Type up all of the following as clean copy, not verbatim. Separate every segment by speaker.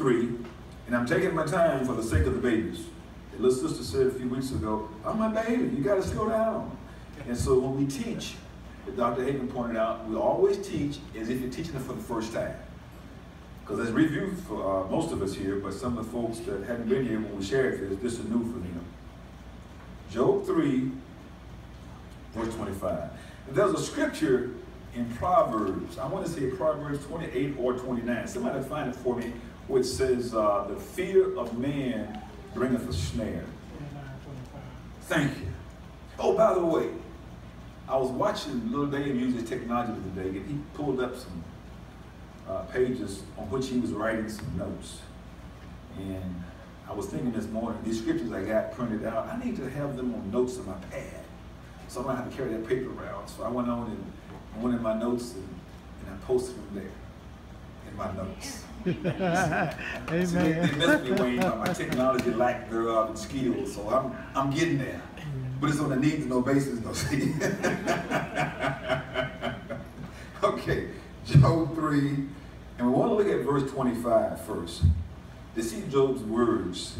Speaker 1: 3, and I'm taking my time for the sake of the babies. The little sister said a few weeks ago, "I'm my baby, you got to slow down." And so when we teach, as Dr. Hagan pointed out, we always teach as if you're teaching it for the first time. Because there's review for most of us here, but some of the folks that hadn't been here when we shared this is new for them. Job 3, verse 25. And there's a scripture in Proverbs, I want to say Proverbs 28 or 29. Somebody find it for me, which says, the fear of man bringeth a snare. Thank you. Oh, by the way, I was watching Little Dave use his technology today, and he pulled up some pages on which he was writing some notes. And I was thinking this morning, these scriptures I got printed out, I need to have them on notes on my pad. So I'm going to have to carry that paper around. So I went on and went in my notes and I posted them there in my notes.
Speaker 2: Amen.
Speaker 1: So they messed me, Wayne, by my technology lack thereof and skills. So I'm getting there. But it's on a need-to-know basis, though, see? Okay, Job 3, and we want to look at verse 25 first, to see Job's words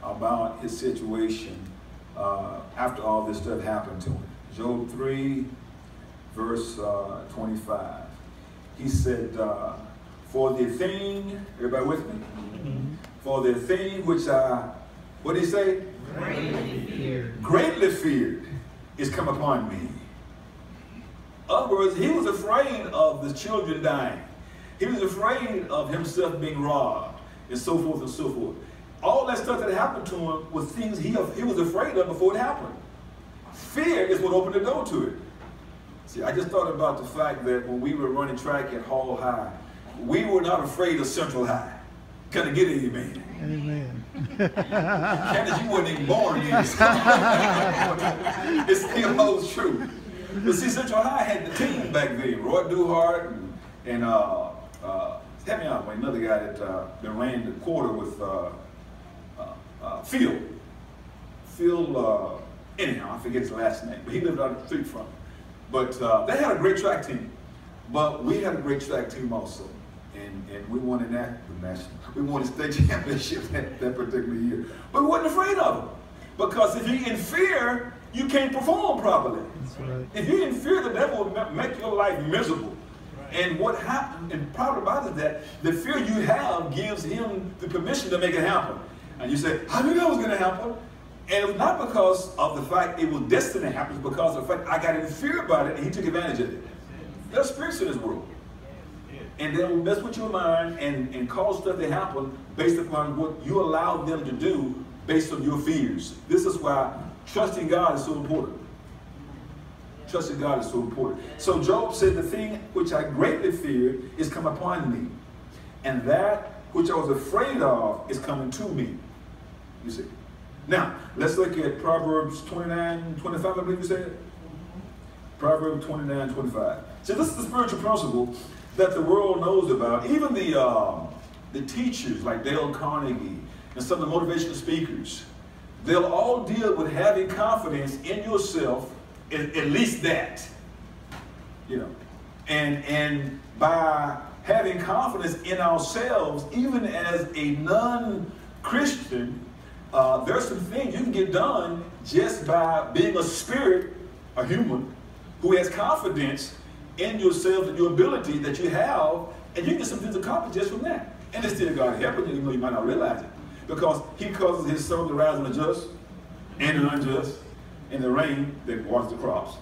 Speaker 1: about his situation after all this stuff happened to him. Job 3, verse 25. He said, for the thing, everybody with me? Mm-hmm. For the thing which I, what did he say? Greatly feared is come upon me. In other words, he was afraid of the children dying. He was afraid of himself being robbed, and so forth and so forth. All that stuff that happened to him was things he was afraid of before it happened. Fear is what opened the door to it. See, I just thought about the fact that when we were running track at Hall High, we were not afraid of Central High. Can I get an amen?
Speaker 2: Amen.
Speaker 1: Candace, you weren't even born yet. It still holds true. But see, Central High had the team back then. Roy Duhart and help me out, another guy that ran the quarter with Phil. Phil, anyhow, I forget his last name, but he lived out the street from me. But they had a great track team. But we had a great track team also. And we won the national. We won the state championship that particular year. But we wasn't afraid of them. Because if you're in fear, you can't perform properly.
Speaker 2: That's right. If
Speaker 1: you're in fear, the devil will make your life miserable. And what happened, and part about it is that the fear you have gives him the permission to make it happen. And you say, I knew that was going to happen. And it was not because of the fact it was destined to happen, it's because of the fact I got in fear about it and he took advantage of it. There's spirits in this world. And they'll mess with your mind and cause stuff to happen based upon what you allow them to do based on your fears. This is why trusting God is so important. Trusting God is so important. So Job said, the thing which I greatly feared is come upon me. And that which I was afraid of is coming to me. You see. Now, let's look at Proverbs 29:25, I believe you said. Proverbs 29:25. So this is the spiritual principle that the world knows about. Even the teachers like Dale Carnegie and some of the motivational speakers, they'll all deal with having confidence in yourself, at least that. You know. And by having confidence in ourselves, even as a non-Christian, there's some things you can get done just by being a spirit, a human, who has confidence in yourself and your ability that you have, and you get some things accomplished just from that. And it's still God helping you, even though you might not realize it. Because he causes his sun to rise on the just and the unjust, and the rain that waters the crops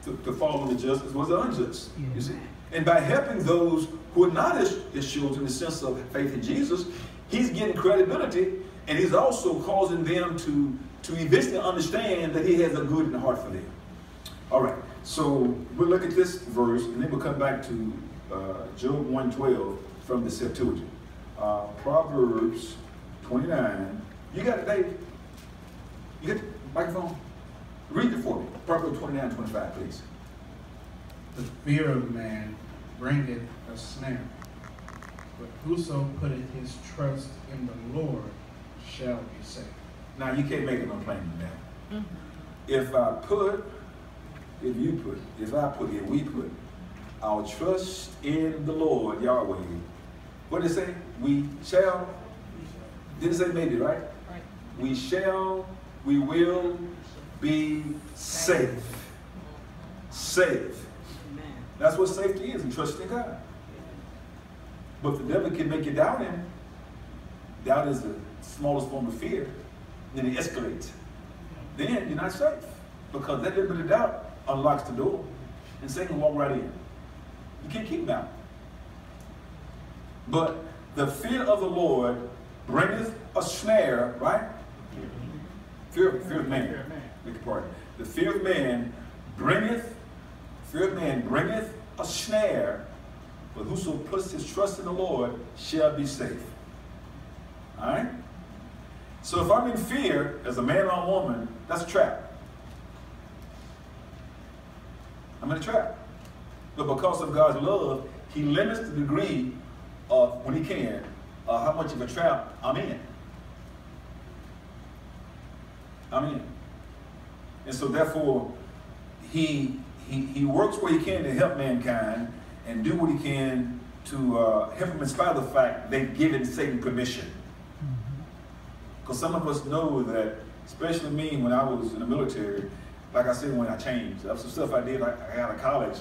Speaker 1: to fall on the just as well as the unjust. Yeah. You see? And by helping those who are not his children in the sense of faith in Jesus, he's getting credibility, and he's also causing them to eventually understand that he has a good in the heart for them. All right. So we'll look at this verse, and then we'll come back to Job 1:12 from the Septuagint. Proverbs 29. You got it, Dave? You got the microphone? Read it for me. Proverbs 29:25, please.
Speaker 3: The fear of man bringeth a snare, but whoso putteth his trust in the Lord shall be saved.
Speaker 1: Now, you can't make it no plainer than that.
Speaker 2: Mm-hmm.
Speaker 1: If we put our trust in the Lord, Yahweh, what did it say? We shall Didn't say maybe, right?
Speaker 4: Right.
Speaker 1: We will be safe. Safe.
Speaker 4: Amen.
Speaker 1: That's what safety is, and trusting in God. But if the devil can make you doubt him, doubt is the smallest form of fear, then it escalates. Then you're not safe. Because that little bit of doubt unlocks the door. And Satan can walk right in. You can't keep him out. But the fear of the Lord bringeth a snare, right? Fear of man. Beg your pardon. The fear of man bringeth a snare, but whoso puts his trust in the Lord shall be safe. All right? So if I'm in fear as a man or a woman, that's a trap. I'm in a trap. But because of God's love, he limits the degree of, when he can, how much of a trap I'm in. I'm in. And so therefore, he works where he can to help mankind and do what he can to help him in spite of the fact they've given Satan permission. Because some of us know that, especially me when I was in the military, like I said, when I changed, there was some stuff I did like I got out of college.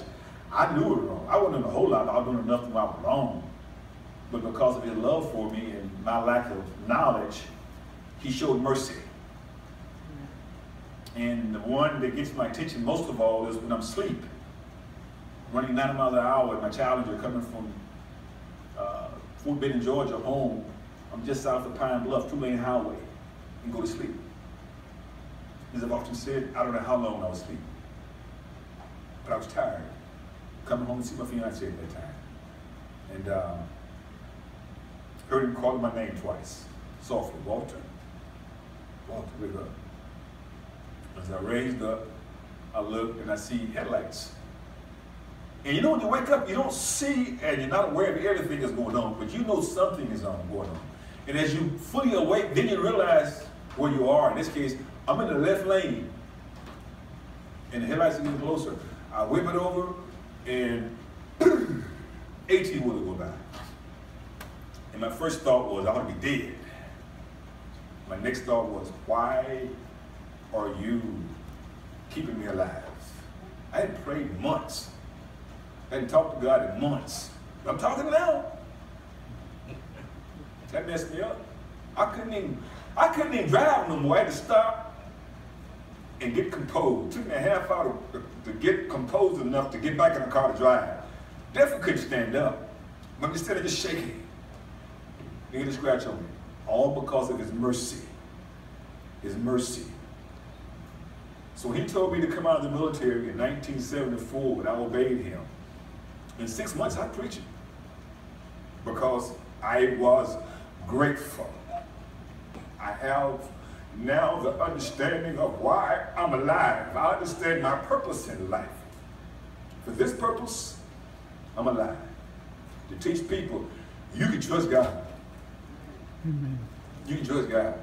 Speaker 1: I knew it was wrong. I wasn't doing a whole lot, but I was doing enough to know I was wrong. But because of his love for me and my lack of knowledge, he showed mercy. And the one that gets my attention most of all is when I'm asleep, running 90 miles an hour with my Challenger coming from Fort Benning, Georgia, home. I'm just south of Pine Bluff, 2-lane highway, and go to sleep. As I've often said, I don't know how long I was asleep, but I was tired. Coming home to see my fiancée at that time. And heard him calling my name twice, softly, Walter. Walter, wake up. As I raised up, I looked and I see headlights. And you know when you wake up, you don't see and you're not aware of everything that's going on, but you know something is going on. And as you fully awake, then you realize where you are. In this case, I'm in the left lane. And the headlights are getting closer. I whip it over and 18 wheeler go by. And my first thought was, I ought to be dead. My next thought was, why are you keeping me alive? I hadn't prayed in months. I hadn't talked to God in months. But I'm talking now. That messed me up. I couldn't even drive no more. I had to stop and get composed. It took me a half hour to get composed enough to get back in the car to drive. Definitely couldn't stand up. But instead of just shaking, he had a scratch on me. All because of his mercy. His mercy. So he told me to come out of the military in 1974, and I obeyed him. In 6 months, I preached because I was grateful. I have now the understanding of why I'm alive. I understand my purpose in life. For this purpose, I'm alive. To teach people, you can trust God.
Speaker 2: Amen.
Speaker 1: You can trust God.